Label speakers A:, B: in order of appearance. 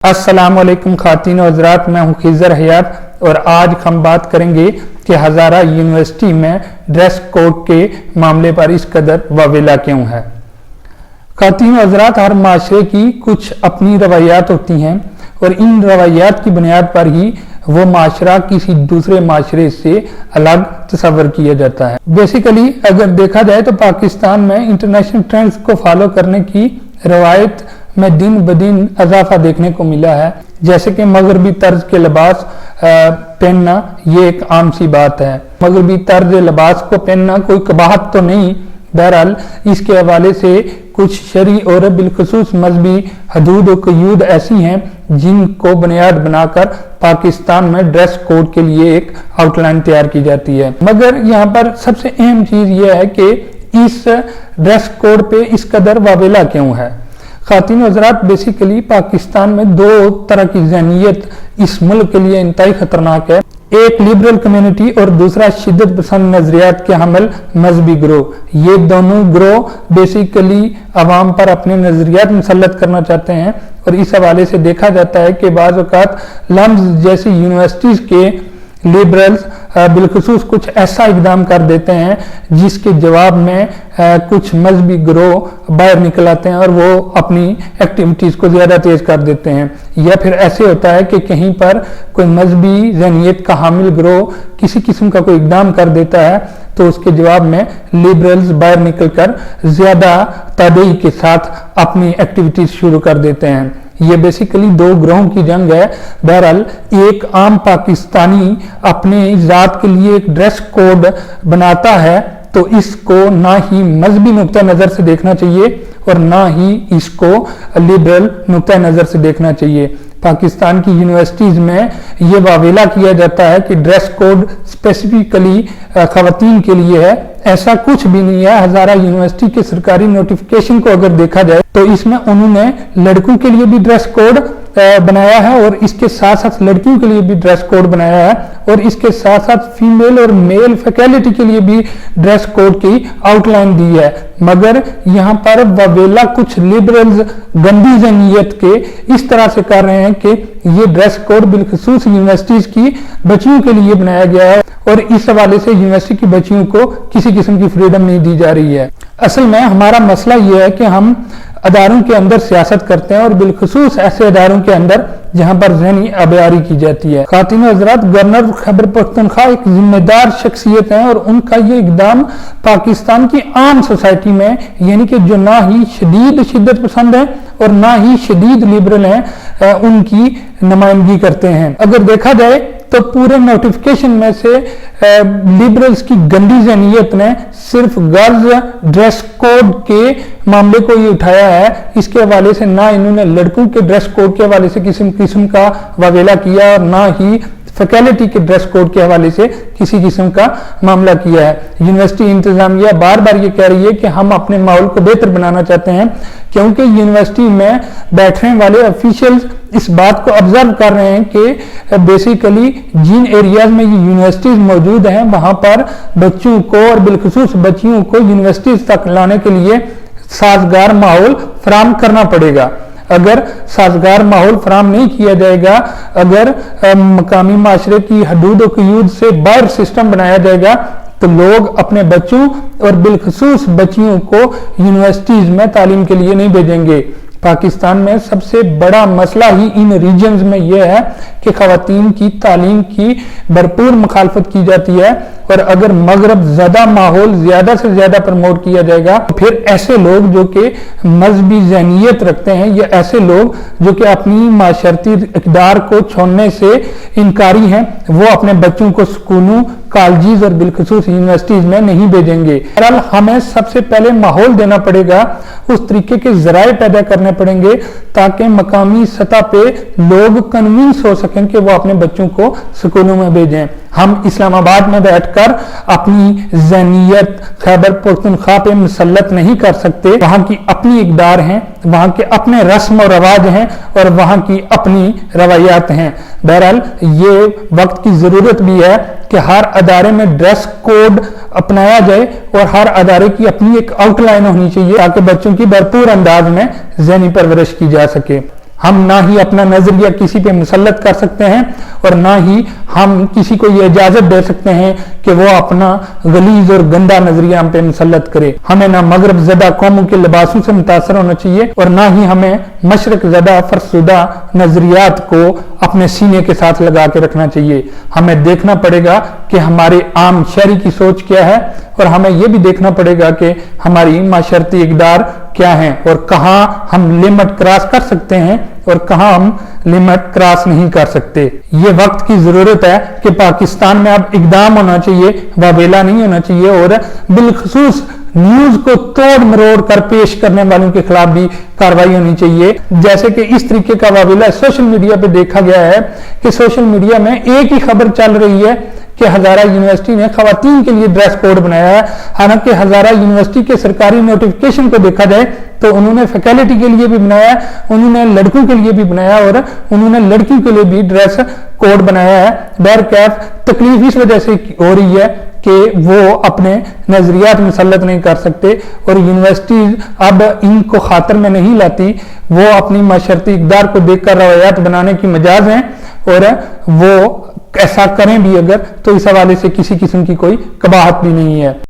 A: अस्सलाम वालेकुम खातीन और हज़रात, मैं हूं खिज़र हयात और आज हम बात करेंगे कि हज़ारा यूनिवर्सिटी में ड्रेस कोड के मामले पर इस कदर वावेला क्यों है। खातीन और हज़रात, हर माशरे की कुछ अपनी रवायात होती हैं और इन रवायात की बुनियाद पर ही वो माशरा किसी दूसरे माशरे से अलग तस्वर किया जाता है। बेसिकली अगर देखा जाए तो पाकिस्तान में इंटरनेशनल ट्रेंड्स को फॉलो करने की रवायत में दिन ब दिन इजाफा देखने को मिला है। जैसे कि मगरबी तर्ज के लिबास पहनना ये एक आम सी बात है। मगरबी तर्ज लिबास को पहनना कोई कबाहत तो नहीं, बहरहाल इसके हवाले से कुछ शरई और बिलखुसूस मजहबी हदूद और कयूद ऐसी हैं जिनको बुनियाद बनाकर पाकिस्तान में ड्रेस कोड के लिए एक आउटलाइन तैयार की जाती है। मगर यहाँ पर सबसे अहम चीज यह है कि इस ड्रेस कोड पे इस कदर वावेला क्यों है। खातिन हज़रात, बेसिकली पाकिस्तान में दो तरह की ज़हनियत इस मुल्क के लिए इंतहाई खतरनाक है। एक लिबरल कम्युनिटी और दूसरा शिद्दत पसंद नजरियात के हमल मजहबी ग्रोह। ये दोनों ग्रोह बेसिकली अवाम पर अपने नजरियात मुसल्लत करना चाहते हैं और इस हवाले से देखा जाता है कि बाज़ औक़ात लम्स जैसी यूनिवर्सिटीज़ के लिबरल्स बिलखुसूस कुछ ऐसा इकदाम कर देते हैं जिसके जवाब में कुछ मजहबी ग्रोह बाहर निकल आते हैं और वो अपनी एक्टिविटीज को ज्यादा तेज कर देते हैं। या फिर ऐसे होता है कि कहीं पर कोई मजहबी ज़हनियत का हामिल ग्रोह किसी किस्म का कोई इकदाम कर देता है तो उसके जवाब में लिबरल्स बाहर निकलकर ज्यादा तदई के साथ अपनी एक्टिविटीज शुरू कर देते हैं। ये बेसिकली दो ग्रोहों की जंग है। बहरहाल एक आम पाकिस्तानी अपने जात के लिए एक ड्रेस कोड बनाता है तो इसको ना ही मजहबी नुक्ता नजर से देखना चाहिए और ना ही इसको लिबरल नुक्ता नजर से देखना चाहिए। पाकिस्तान की यूनिवर्सिटीज में ये वावेला किया जाता है कि ड्रेस कोड स्पेसिफिकली खवातीन के लिए है, ऐसा कुछ भी नहीं है। हज़ारा यूनिवर्सिटी के सरकारी नोटिफिकेशन को अगर देखा जाए तो इसमें उन्होंने लड़कों के लिए भी ड्रेस कोड बनाया है और इसके साथ साथ लड़कियों के लिए भी ड्रेस कोड बनाया है और इसके साथ साथ फीमेल और मेल फैकल्टी के लिए भी ड्रेस कोड की आउटलाइन दी है। मगर यहाँ पर वावेला कुछ लिबरल्स गंदी ज़हनियत के इस तरह से कर रहे हैं कि ये ड्रेस कोड बिलखुसूस यूनिवर्सिटीज की बच्चियों के लिए बनाया गया है और इस हवाले से यूनिवर्सिटी की बच्चियों को किसी किस्म की फ्रीडम नहीं दी जा रही है। असल में हमारा मसला ये है कि हम अदारों के अंदर सियासत करते हैं और बिलखुसूस ऐसे अदारों के अंदर जहां पर ज़हनी अबयारी की जाती है। खातिन हज़रात, गवर्नर खैबर पख्तूनख्वा एक जिम्मेदार शख्सियत है और उनका ये इकदाम पाकिस्तान की आम सोसाइटी में यानी कि जो ना ही शदीद शिद्दत पसंद है और ना ही शदीद लिबरल हैं उनकी नुमाइंदगी करते हैं। अगर देखा जाए तो पूरे नोटिफिकेशन में से लिबरल्स की गंदी ज़हनियत ने सिर्फ गर्ल्स ड्रेस कोड के मामले को ही उठाया है। इसके हवाले से ना इन्होंने लड़कों के ड्रेस कोड के हवाले से किसी किस्म का वावेला किया और ना ही फैकल्टी के ड्रेस कोड के हवाले से किसी किस्म का मामला किया है। यूनिवर्सिटी इंतजामिया बार बार ये कह रही है कि हम अपने माहौल को बेहतर बनाना चाहते हैं क्योंकि यूनिवर्सिटी में बैठने वाले ऑफिशियल्स इस बात को ऑब्जर्व कर रहे हैं कि बेसिकली जिन एरियाज में ये यूनिवर्सिटीज मौजूद हैं वहां पर बच्चों को और बिलखुसूस बच्चियों को यूनिवर्सिटीज तक लाने के लिए साजगार माहौल फराहम करना पड़ेगा। अगर साजगार माहौल फराहम नहीं किया जाएगा, अगर मकामी माशरे की हदूद और कयूद से बाहर सिस्टम बनाया जाएगा तो लोग अपने बच्चों और बिलखुसूस बच्चियों को यूनिवर्सिटीज में तालीम के लिए नहीं भेजेंगे। पाकिस्तान में सबसे बड़ा मसला ही इन रीजन्स में यह है कि खवातीन की तालीम की भरपूर मुखालफत की जाती है और अगर मगरब ज़्यादा माहौल ज़्यादा से ज़्यादा प्रमोट किया जाएगा तो फिर ऐसे लोग जो कि मजहबी ज़हनियत रखते हैं या ऐसे लोग जो कि अपनी माशरती इक़दार को छोड़ने से इनकारी हैं वो अपने बच्चों को स्कूलों कॉलेज और बिलखुसूस यूनिवर्सिटीज में नहीं भेजेंगे। बहरहाल हमें सबसे पहले माहौल देना पड़ेगा, उस तरीके के जराए पैदा करने पड़ेंगे ताकि मकामी सतह पे लोग कन्विंस हो सकें कि वो अपने बच्चों को स्कूलों में भेजें। हम इस्लामाबाद में बैठकर अपनी ज़हनियत खैबर पख्तूनख्वा पे मुसल्लत नहीं कर सकते। वहाँ की अपनी इक़दार हैं, वहाँ के अपने रस्म और रवाज हैं और वहाँ की अपनी रवायात हैं। बहरहाल ये वक्त की ज़रूरत भी है कि हर अदारे में ड्रेस कोड अपनाया जाए और हर अदारे की अपनी एक आउटलाइन होनी चाहिए ताकि बच्चों की भरपूर अंदाज में ज़हनी परवरिश की जा सके। हम ना ही अपना नजरिया किसी पे मुसल्लत कर सकते हैं और ना ही हम किसी को ये इजाजत दे सकते हैं कि वो अपना गलीज और गंदा नजरिया हम पे मुसल्लत करे। हमें ना मगरब ज़दा कौमों के लिबासों से मुतासर होना चाहिए और ना ही हमें मशरक ज़दा फरसुदा नजरियात को अपने सीने के साथ लगा के रखना चाहिए। हमें देखना पड़ेगा कि हमारे आम शहरी की सोच क्या है और हमें यह भी देखना पड़ेगा कि हमारी माशरती इक़दार क्या है और कहाँ हम लिमिट क्रॉस कर सकते हैं और कहाँ हम लिमिट क्रॉस नहीं कर सकते। ये वक्त की जरूरत है कि पाकिस्तान में अब इकदाम होना चाहिए, वावेला नहीं होना चाहिए और बिलखसूस न्यूज को तोड़ मरोड़ कर पेश करने वालों के खिलाफ भी कार्रवाई होनी चाहिए। जैसे कि इस तरीके का वावेला सोशल मीडिया पे देखा गया है कि सोशल मीडिया में एक ही खबर चल रही है कि हजारा यूनिवर्सिटी ने खवातीन के लिए ड्रेस कोड बनाया है। हालांकि हजारा यूनिवर्सिटी के सरकारी नोटिफिकेशन को देखा जाए तो उन्होंने फैकल्टी के लिए भी बनाया, उन्होंने लड़कों के लिए भी बनाया और उन्होंने लड़कियों के लिए भी ड्रेस कोड बनाया है। बहरकैफ तकलीफ इस वजह से हो रही है कि वो अपने नजरियात मुसल्लत नहीं कर सकते और यूनिवर्सिटी अब इनको खातर में नहीं लाती, वो अपनी माशरती इक़दार को देखकर रवायात बनाने की मजाज हैं और वो ऐसा करें भी अगर तो इस हवाले से किसी किस्म की कोई कबाहत भी नहीं है।